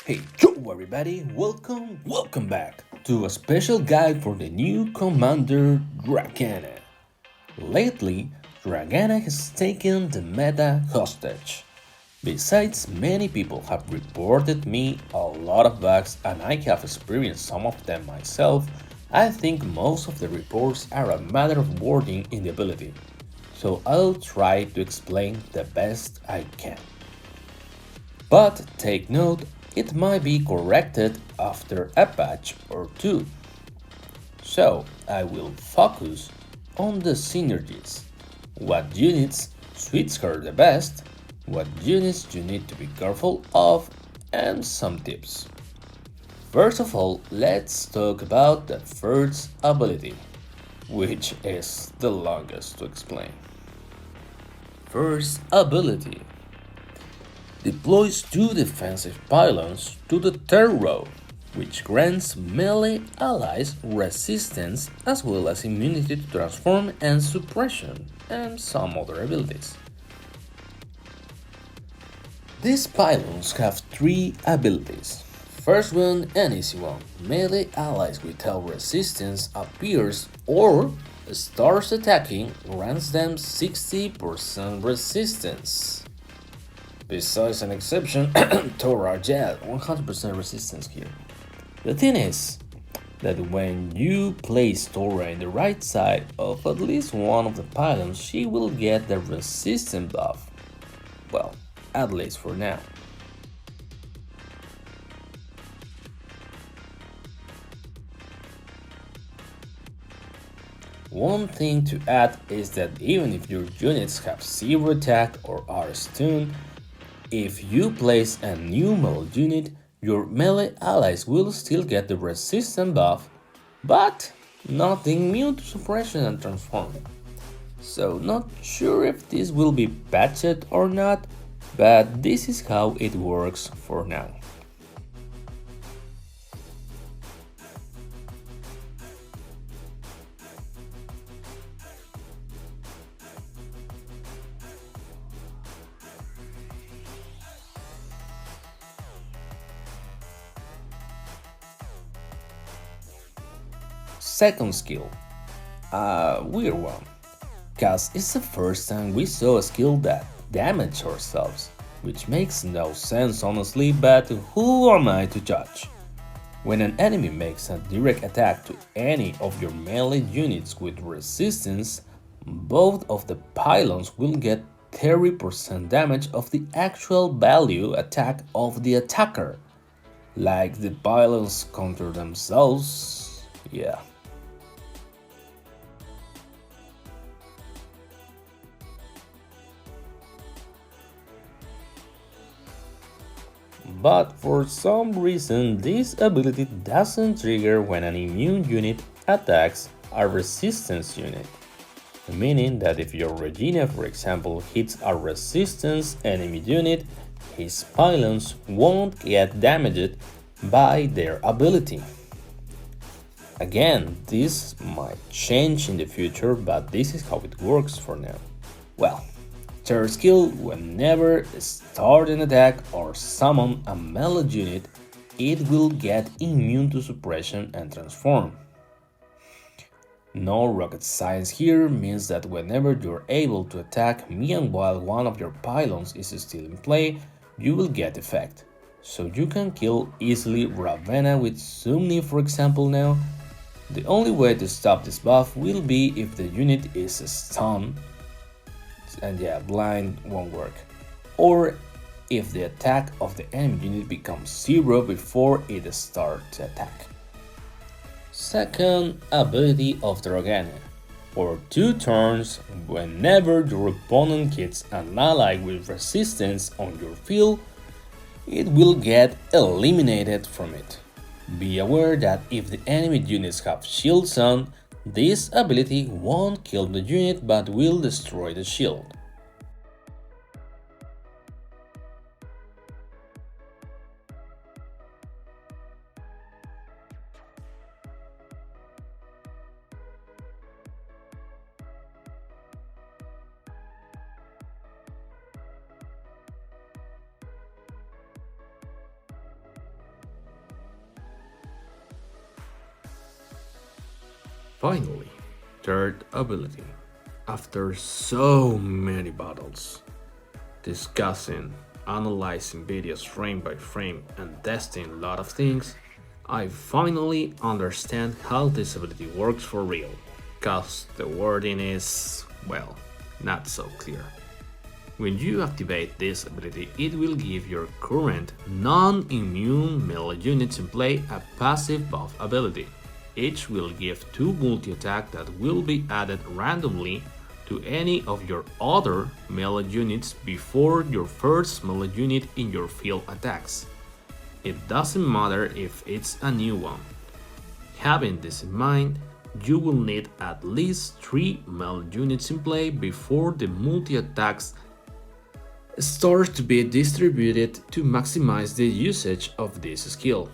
Hey, yo everybody, welcome back to a special guide for the new commander Dragana. Lately, Dragana has taken the meta hostage. Besides, many people have reported me a lot of bugs and I have experienced some of them myself. I think most of the reports are a matter of wording in the ability, so I'll try to explain the best I can. But take note, it might be corrected after a patch or two. So I will focus on the synergies. What units suits her the best, what units you need to be careful of, and some tips. First of all, let's talk about the first ability, which is the longest to explain. First ability deploys two defensive pylons to the third row, which grants melee allies resistance as well as immunity to transform and suppression, and some other abilities. These pylons have three abilities. First one, an easy one. Melee allies without resistance appears or starts attacking grants them 60% resistance. Besides an exception, Torah Jet, 100% resistance here. The thing is that when you place Torah in the right side of at least one of the pylons, she will get the resistance buff. Well, at least for now. One thing to add is that even if your units have zero attack or are stunned, if you place a new melee unit, your melee allies will still get the resistance buff, but not immune to suppression and transform. So not sure if this will be patched or not, but this is how it works for now. Second skill, a weird one, cause it's the first time we saw a skill that damaged ourselves, which makes no sense honestly, but who am I to judge? When an enemy makes a direct attack to any of your melee units with resistance, both of the pylons will get 30% damage of the actual value attack of the attacker. Like the pylons counter themselves, yeah. But for some reason, this ability doesn't trigger when an immune unit attacks a resistance unit. Meaning that if your Regina, for example, hits a resistance enemy unit, his pylons won't get damaged by their ability. Again, this might change in the future, but this is how it works for now. Well, third skill, whenever start an attack or summon a melee unit, it will get immune to suppression and transform. No rocket science here means that whenever you're able to attack meanwhile one of your pylons is still in play, you will get effect. So you can kill easily Ravenna with Sumni for example now. The only way to stop this buff will be if the unit is stunned, and yeah, blind won't work. Or if the attack of the enemy unit becomes 0 before it starts to attack. Second ability of Dragana. For 2 turns, whenever your opponent hits an ally with resistance on your field, it will get eliminated from it. Be aware that if the enemy units have shields on, this ability won't kill the unit but will destroy the shield. Finally, third ability. After so many battles, discussing, analyzing videos frame by frame, and testing a lot of things, I finally understand how this ability works for real. Cause the wording is, well, not so clear. When you activate this ability, it will give your current non-immune melee units in play a passive buff ability. Each will give 2 multi-attack that will be added randomly to any of your other melee units before your first melee unit in your field attacks. It doesn't matter if it's a new one. Having this in mind, you will need at least 3 melee units in play before the multi-attacks start to be distributed to maximize the usage of this skill.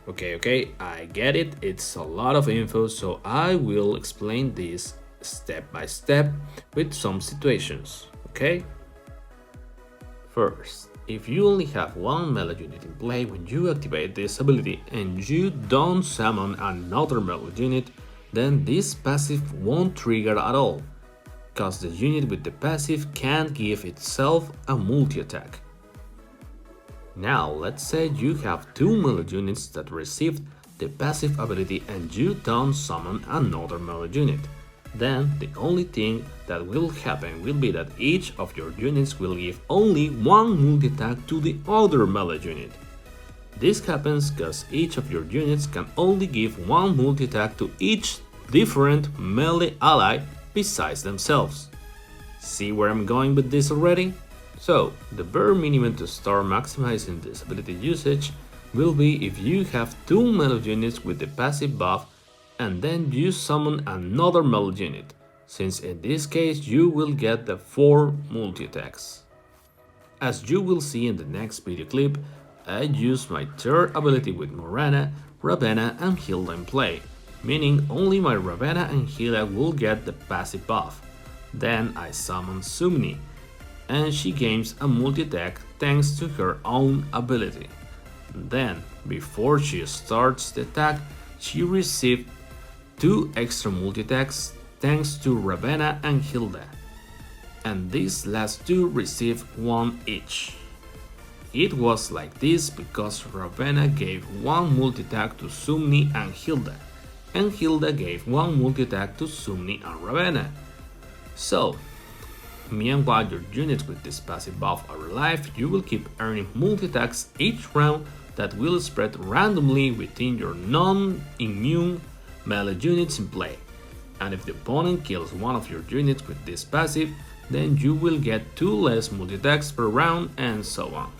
Okay, I get it, it's a lot of info, so I will explain this step by step with some situations, okay? First, if you only have one melee unit in play when you activate this ability and you don't summon another melee unit, then this passive won't trigger at all, cause the unit with the passive can't give itself a multi-attack. Now let's say you have 2 melee units that received the passive ability and you don't summon another melee unit. Then the only thing that will happen will be that each of your units will give only one multi-attack to the other melee unit. This happens because each of your units can only give one multi-attack to each different melee ally besides themselves. See where I'm going with this already? So, the bare minimum to start maximizing this ability usage will be if you have 2 melee units with the passive buff and then you summon another melee unit, since in this case you will get the 4 multi-attacks. As you will see in the next video clip, I use my third ability with Morana, Ravenna and Hilda in play, meaning only my Ravenna and Hilda will get the passive buff. Then I summon Sumni, and she gains a multi-attack thanks to her own ability. Then, before she starts the attack, she received 2 extra multi-attacks thanks to Ravenna and Hilda, and these last 2 received 1 each. It was like this because Ravenna gave 1 multi-attack to Sumni and Hilda gave 1 multi-attack to Sumni and Ravenna. So, meanwhile your units with this passive buff are alive, you will keep earning multi-attacks each round that will spread randomly within your non-immune melee units in play. And if the opponent kills one of your units with this passive, then you will get 2 less multi-attacks per round and so on.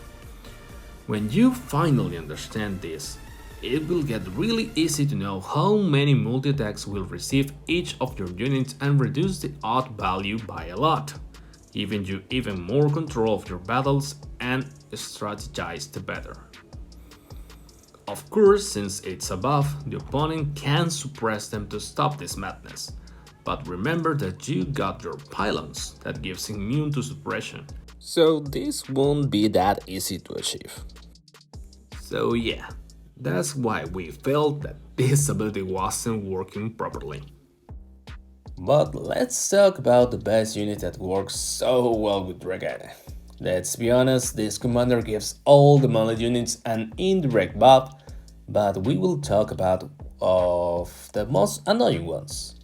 When you finally understand this, it will get really easy to know how many multi-attacks will receive each of your units and reduce the odd value by a lot, giving you even more control of your battles and strategize the better. Of course, since it's a buff, the opponent can suppress them to stop this madness. But remember that you got your pylons that gives immune to suppression. So this won't be that easy to achieve. So yeah, that's why we felt that this ability wasn't working properly. But let's talk about the best unit that works so well with Dragana. Let's be honest, this commander gives all the melee units an indirect buff, but we will talk about of the most annoying ones.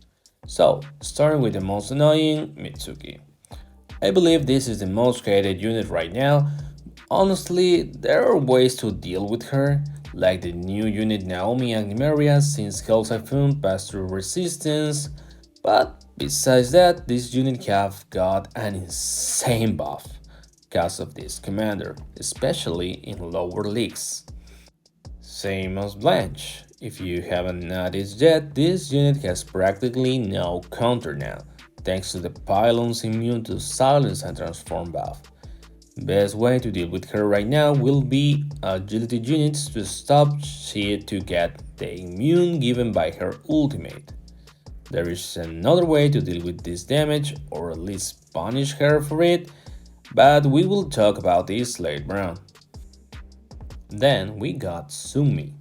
So, starting with the most annoying, Mitsuki. I believe this is the most hated unit right now. Honestly, there are ways to deal with her, like the new unit Naomi and Nimeria since Hell Typhoon passed through resistance, but besides that, this unit have got an insane buff because of this commander, especially in lower leagues. Same as Blanche. If you haven't noticed yet, this unit has practically no counter now, thanks to the pylons immune to silence and transform buff. Best way to deal with her right now will be agility units to stop she to get the immune given by her ultimate. There is another way to deal with this damage, or at least punish her for it, but we will talk about this later on. Then we got Sumi.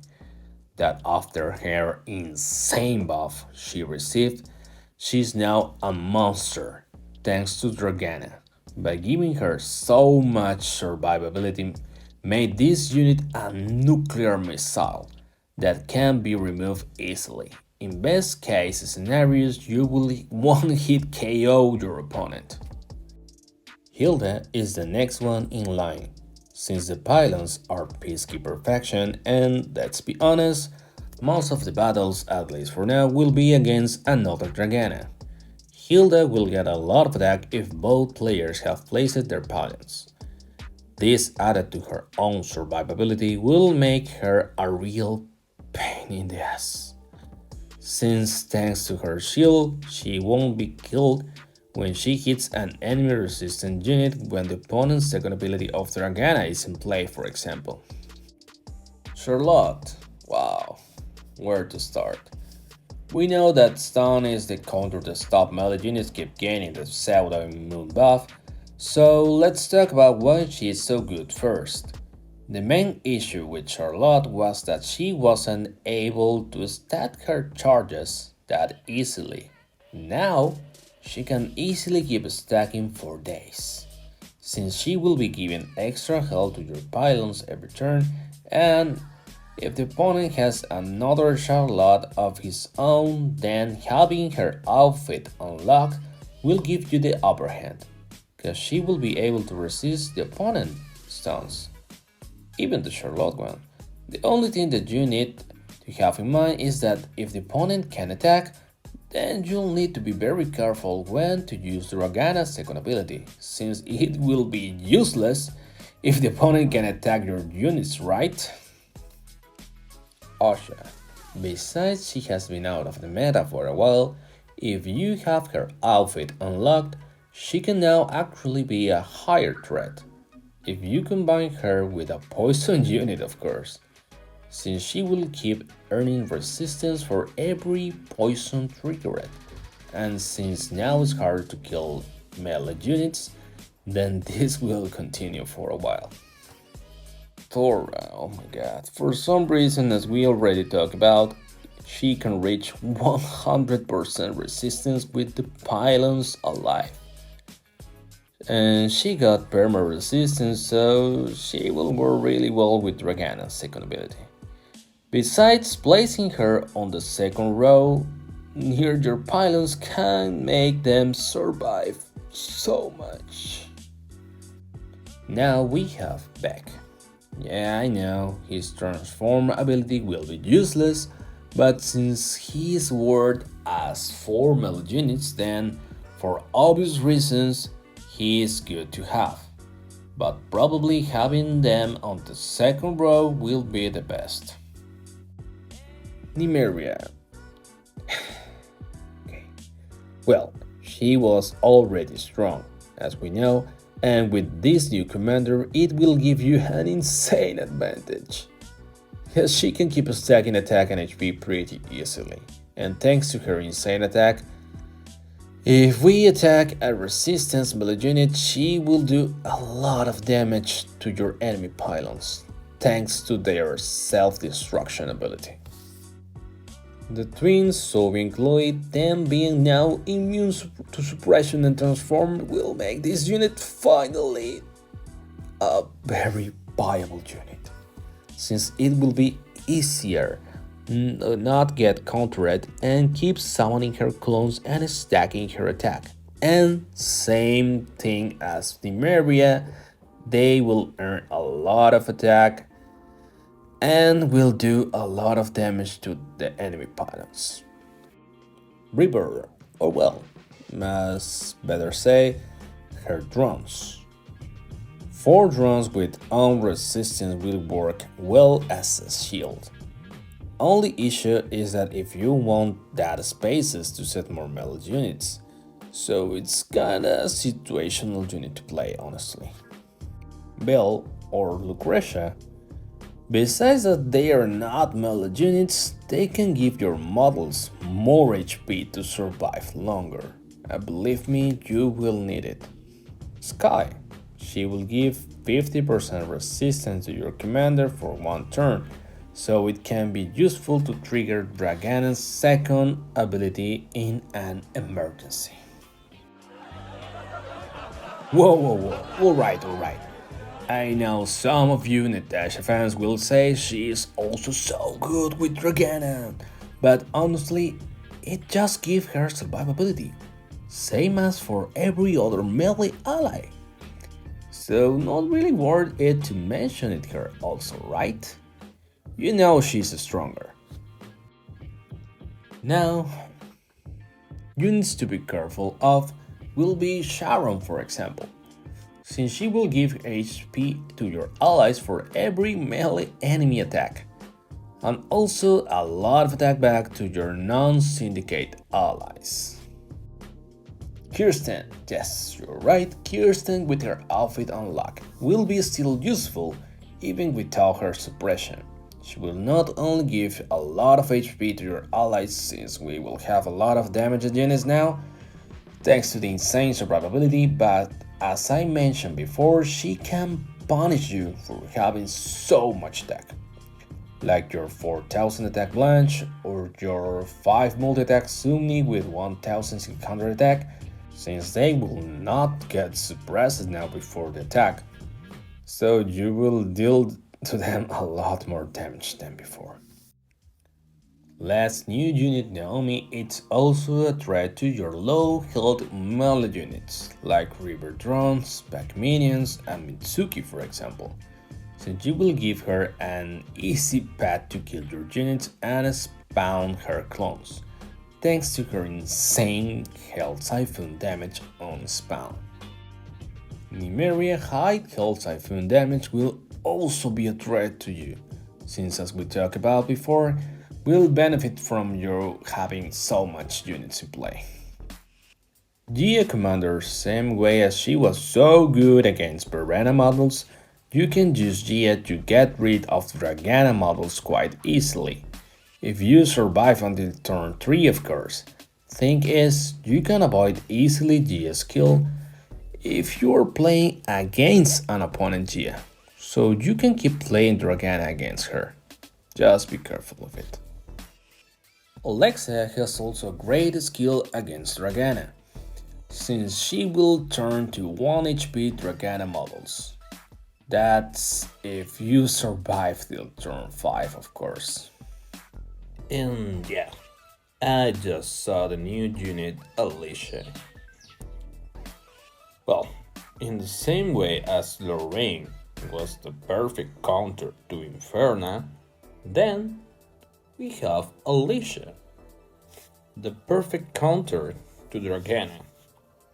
that after her insane buff she received, she's now a monster thanks to Dragana. By giving her so much survivability, made this unit a nuclear missile that can be removed easily. In best case scenarios, you will one hit KO your opponent. Hilda is the next one in line, since the pylons are peacekeeper faction and, let's be honest, most of the battles, at least for now, will be against another Dragana. Hilda will get a lot of attack if both players have placed their pylons. This added to her own survivability will make her a real pain in the ass. Since thanks to her shield, she won't be killed when she hits an enemy resistant unit when the opponent's second ability of Dragana is in play, for example. Charlotte. Wow, where to start? We know that stun is the counter to stop melee units keep gaining the pseudo-immune buff, so let's talk about why she is so good first. The main issue with Charlotte was that she wasn't able to stack her charges that easily. Now, she can easily keep stacking for days, since she will be giving extra health to your pylons every turn, and if the opponent has another Charlotte of his own, then having her outfit unlocked will give you the upper hand, because she will be able to resist the opponent's stuns, even the Charlotte one. The only thing that you need to have in mind is that if the opponent can attack, then you'll need to be very careful when to use Dragana's second ability, since it will be useless if the opponent can attack your units, right? Asha. Besides she has been out of the meta for a while, if you have her outfit unlocked, she can now actually be a higher threat. If you combine her with a poison unit, of course, since she will keep earning resistance for every poison triggered, and since now it's hard to kill melee units, then this will continue for a while. Thora, oh my god, for some reason, as we already talked about, she can reach 100% resistance with the pylons alive. And she got perma resistance, so she will work really well with Dragana's second ability. Besides, placing her on the second row near your pylons can make them survive so much. Now we have Beck. Yeah, I know, his transform ability will be useless, but since he is worth as 4 melee units, then, for obvious reasons, he is good to have. But probably having them on the second row will be the best. Nymeria. Okay. Well, she was already strong, as we know, and with this new commander it will give you an insane advantage, as she can keep stacking attack and HP pretty easily, and thanks to her insane attack, if we attack a resistance melee unit, she will do a lot of damage to your enemy pylons, thanks to their self-destruction ability. The twins, so included them being now immune to suppression and transform, will make this unit finally a very viable unit, since it will be easier not get countered and keep summoning her clones and stacking her attack. And same thing as Nymeria, they will earn a lot of attack and will do a lot of damage to the enemy pylons. Reaper, or well, as better say, her drones. 4 drones with own resistance will work well as a shield. Only issue is that if you want data spaces to set more melee units, so it's kinda a situational unit to play, honestly. Belle, or Lucretia. Besides that they are not melee units, they can give your models more HP to survive longer, and believe me, you will need it. Sky. She will give 50% resistance to your commander for 1 turn, so it can be useful to trigger Dragana's second ability in an emergency. Whoa, alright. I know some of you Natasha fans will say she is also so good with Dragana, but honestly, it just gives her survivability, same as for every other melee ally. So not really worth it to mention it here also, right? You know she's stronger. Now, units to be careful of will be Sharon, for example, since she will give HP to your allies for every melee enemy attack, and also a lot of attack back to your non-syndicate allies. Kirsten, yes, you're right, Kirsten with her outfit unlocked will be still useful even without her suppression. She will not only give a lot of HP to your allies since we will have a lot of damaged units now, thanks to the insane survivability, but as I mentioned before, she can punish you for having so much attack. Like your 4000 attack Blanche or your 5 multi-attack Sumni with 1600 attack, since they will not get suppressed now before the attack, so you will deal to them a lot more damage than before. Last new unit Naomi, it's also a threat to your low health melee units, like River Drones, Back Minions, and Mitsuki for example, since you will give her an easy path to kill your units and spawn her clones, thanks to her insane health siphon damage on spawn. Nymeria high health siphon damage will also be a threat to you, since as we talked about before, will benefit from you having so much units in play. Gia Commander, same way as she was so good against Draana models, you can use Gia to get rid of Dragana models quite easily. If you survive until turn 3 of course. Thing is, you can avoid easily Gia's kill if you're playing against an opponent Gia, so you can keep playing Dragana against her. Just be careful of it. Alexa has also a great skill against Dragana, since she will turn to 1 HP Dragana models. That's if you survive till turn 5 of course. And yeah, I just saw the new unit Lyssa. Well, in the same way as Lorraine was the perfect counter to Inferna, then we have Lyssa, the perfect counter to Dragana.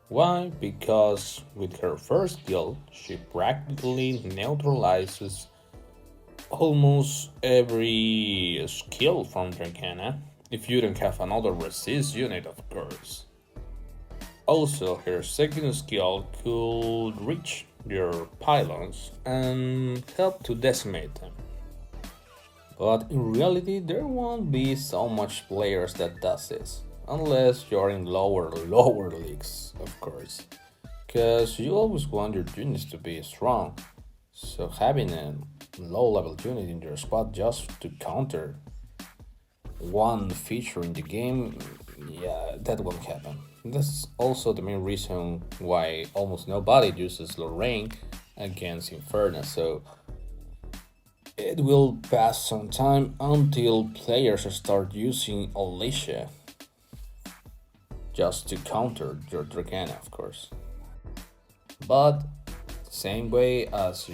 Why? Because with her first skill, she practically neutralizes almost every skill from Dragana, if you don't have another resist unit of course. Also, her second skill could reach your pylons and help to decimate them. But in reality, there won't be so much players that does this, unless you're in lower leagues, of course, because you always want your units to be strong. So having a low level unit in your squad just to counter one feature in the game, yeah, that won't happen. That's also the main reason why almost nobody uses Lorraine against Inferno, so it will pass some time until players start using Lyssa just to counter your Dragana, of course. But same way as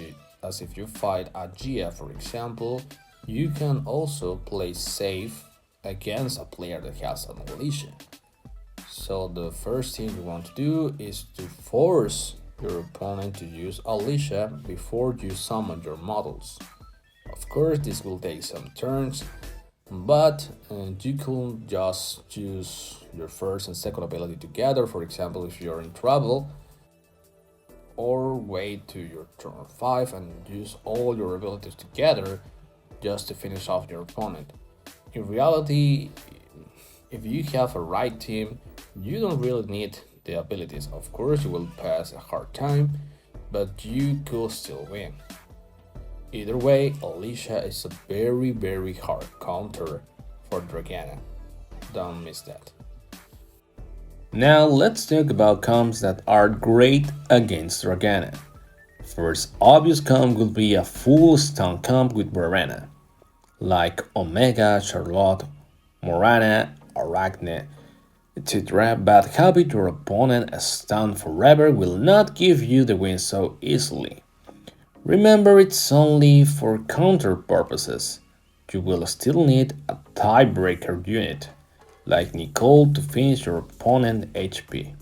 if you fight a Gia, for example, you can also play safe against a player that has an Lyssa. So the first thing you want to do is to force your opponent to use Lyssa before you summon your models. Of course, this will take some turns, but you can just choose your first and second ability together, for example, if you're in trouble, or wait to your turn 5 and use all your abilities together just to finish off your opponent. In reality, if you have a right team, you don't really need the abilities. Of course, you will pass a hard time, but you could still win. Either way, Lyssa is a very hard counter for Dragana. Don't miss that. Now let's talk about comps that are great against Dragana. First obvious comp will be a full stun comp with Draana, like Omega, Charlotte, Morana, Arachne, etc. But having your opponent stunned forever will not give you the win so easily. Remember, it's only for counter purposes. You will still need a tiebreaker unit, like Nicole to finish your opponent's HP,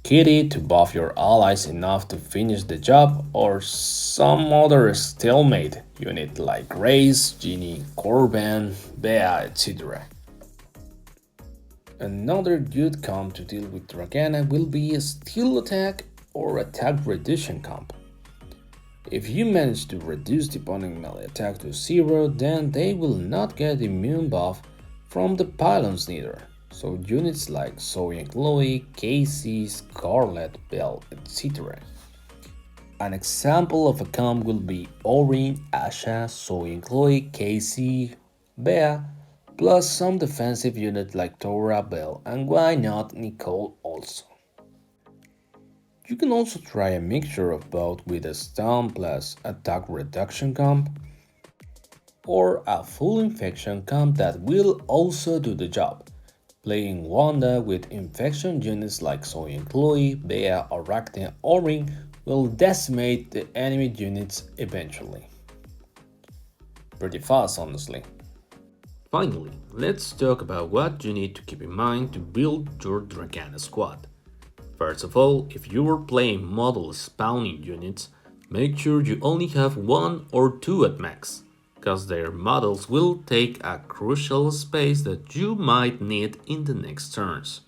Kitty to buff your allies enough to finish the job, or some other stalemate unit like Grace, Ginny, Corban, Bea, etc. Another good comp to deal with Dragana will be a steal attack or attack reduction comp. If you manage to reduce the opponent's melee attack to 0, then they will not get immune buff from the pylons neither. So units like Zoe and Chloe, Casey, Scarlet, Belle, etc. An example of a comp will be Orin, Asha, Zoe and Chloe, Casey, Bea, plus some defensive unit like Tora, Belle, and why not Nicole also. You can also try a mixture of both with a stun plus attack reduction comp, or a full infection comp that will also do the job. Playing Wanda with infection units like Zoe and Chloe, Bea, Arachne, or Ring will decimate the enemy units eventually. Pretty fast, honestly. Finally, let's talk about what you need to keep in mind to build your Dragana squad. First of all, if you are playing model spawning units, make sure you only have 1 or 2 at max, cause their models will take a crucial space that you might need in the next turns.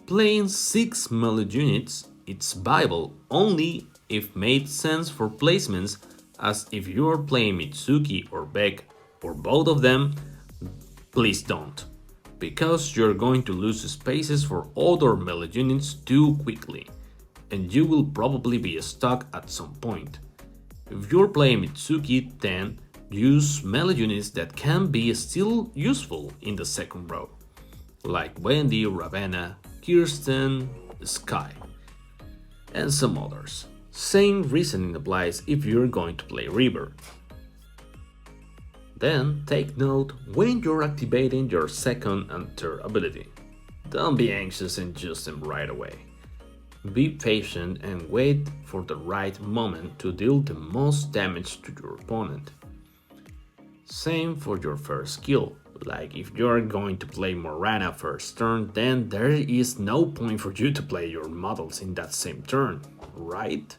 Playing 6 melee units, it's viable only if made sense for placements, as if you are playing Mitsuki or Beck or both of them, please don't, because you're going to lose spaces for other melee units too quickly, and you will probably be stuck at some point. If you're playing Mitsuki, then use melee units that can be still useful in the second row, like Wendy, Ravenna, Kirsten, Sky, and some others. Same reasoning applies if you're going to play Reaver. Then take note when you're activating your second and third ability. Don't be anxious and use them right away. Be patient and wait for the right moment to deal the most damage to your opponent. Same for your first skill, like if you're going to play Morana first turn, then there is no point for you to play your models in that same turn, right?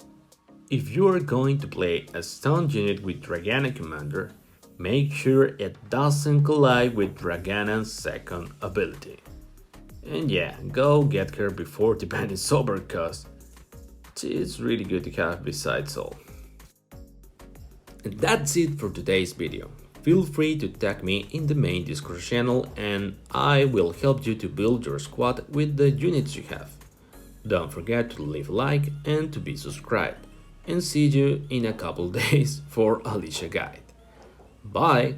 If you are going to play a stun unit with Dragana Commander, make sure it doesn't collide with Dragana's second ability. And yeah, go get her before the ban is over, cause it's really good to have besides all. And that's it for today's video. Feel free to tag me in the main Discord channel and I will help you to build your squad with the units you have. Don't forget to leave a like and to be subscribed. And see you in a couple days for a Lyssa guide. Bye!